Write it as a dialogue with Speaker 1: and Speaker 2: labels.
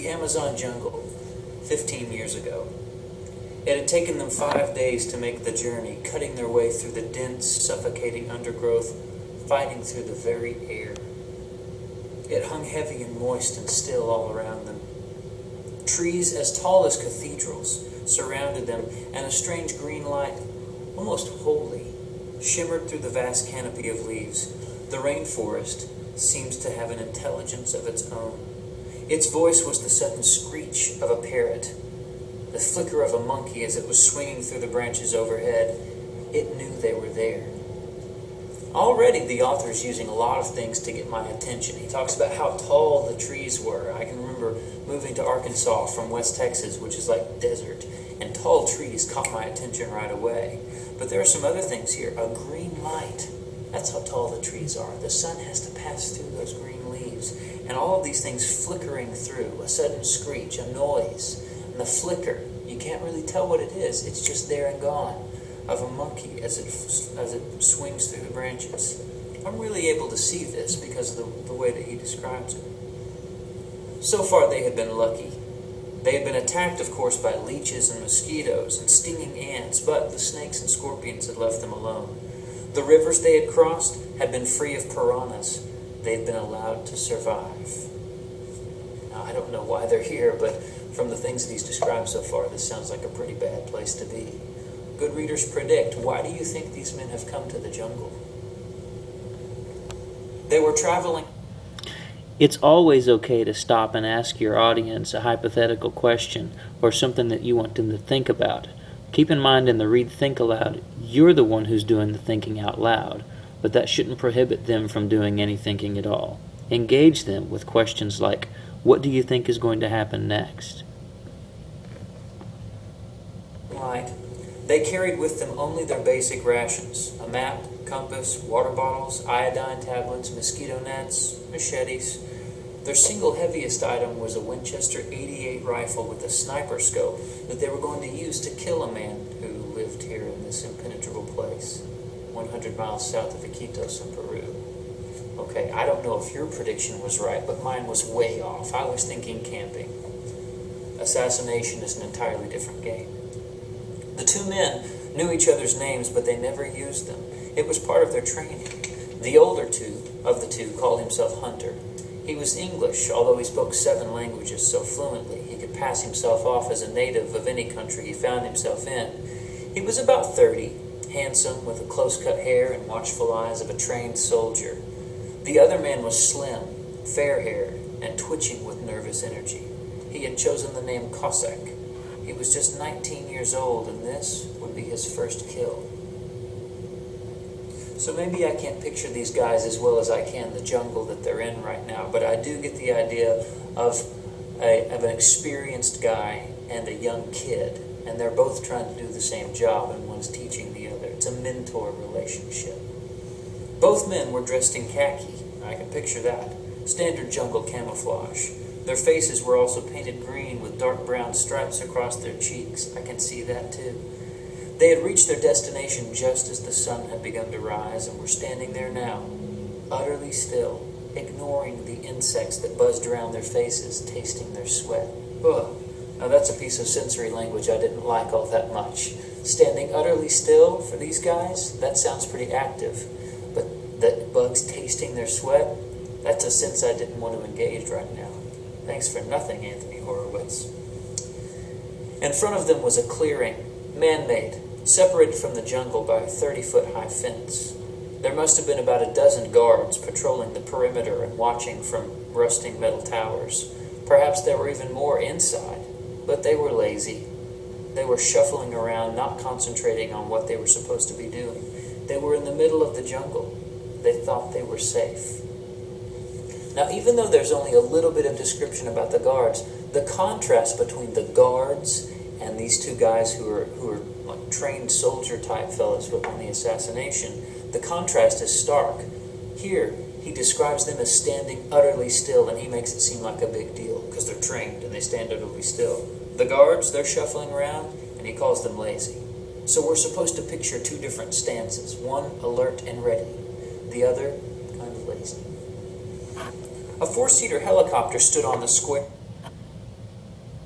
Speaker 1: Amazon jungle 15 years ago. It had taken them 5 days to make the journey, cutting their way through the dense, suffocating undergrowth, fighting through the very air. It hung heavy and moist and still all around them. Trees as tall as cathedrals surrounded them, and a strange green light, almost holy, shimmered through the vast canopy of leaves. The rainforest seems to have an intelligence of its own. Its voice was the sudden screech of a parrot, the flicker of a monkey as it was swinging through the branches overhead. It knew they were there. Already the author's using a lot of things to get my attention. He talks about how tall the trees were. I can remember moving to Arkansas from West Texas, which is like desert, and tall trees caught my attention right away. But there are some other things here. A green light. That's how tall the trees are. The sun has to pass through those green leaves. And all of these things flickering through. A sudden screech, a noise, and the flicker. You can't really tell what it is. It's just there and gone. Of a monkey as it swings through the branches. I'm really able to see this because of the way that he describes it. So far they had been lucky. They had been attacked, of course, by leeches and mosquitoes and stinging ants, but the snakes and scorpions had left them alone. The rivers they had crossed had been free of piranhas. They had been allowed to survive. Now, I don't know why they're here, but from the things that he's described so far, this sounds like a pretty bad place to be. Good readers predict, why do you think these men have come to the jungle? They were traveling.
Speaker 2: It's always okay to stop and ask your audience a hypothetical question or something that you want them to think about. Keep in mind in the Read Think Aloud, you're the one who's doing the thinking out loud, but that shouldn't prohibit them from doing any thinking at all. Engage them with questions like, what do you think is going to happen next?
Speaker 1: Light. They carried with them only their basic rations, a map, compass, water bottles, iodine tablets, mosquito nets, machetes. Their single heaviest item was a Winchester 88 rifle with a sniper scope that they were going to use to kill a man who lived here in this impenetrable place, 100 miles south of Iquitos in Peru. Okay, I don't know if your prediction was right, but mine was way off. I was thinking camping. Assassination is an entirely different game. The two men knew each other's names, but they never used them. It was part of their training. The older of the two called himself Hunter. He was English, although he spoke 7 languages so fluently he could pass himself off as a native of any country he found himself in. He was about 30, handsome, with the close-cut hair and watchful eyes of a trained soldier. The other man was slim, fair-haired, and twitching with nervous energy. He had chosen the name Cossack. He was just 19 years old, and this would be his first kill. So maybe I can't picture these guys as well as I can the jungle that they're in right now, but I do get the idea of an experienced guy and a young kid, and they're both trying to do the same job, and one's teaching the other. It's a mentor relationship. Both men were dressed in khaki. I can picture that. Standard jungle camouflage. Their faces were also painted green with dark brown stripes across their cheeks. I can see that too. They had reached their destination just as the sun had begun to rise and were standing there now, utterly still, ignoring the insects that buzzed around their faces, tasting their sweat. Ugh. Now that's a piece of sensory language I didn't like all that much. Standing utterly still for these guys, that sounds pretty active. But the bugs tasting their sweat, that's a sense I didn't want to engage right now. Thanks for nothing, Anthony Horowitz. In front of them was a clearing, man-made, separated from the jungle by a 30-foot-high fence. There must have been about a dozen guards patrolling the perimeter and watching from rusting metal towers. Perhaps there were even more inside, but they were lazy. They were shuffling around, not concentrating on what they were supposed to be doing. They were in the middle of the jungle. They thought they were safe. Now, even though there's only a little bit of description about the guards, the contrast between the guards and these two guys who are like trained soldier type fellows on the assassination, the contrast is stark. Here, he describes them as standing utterly still, and he makes it seem like a big deal because they're trained and they stand utterly still. The guards, they're shuffling around, and he calls them lazy. So we're supposed to picture two different stances, one alert and ready, the other kind of lazy. A 4-seater helicopter stood on the square.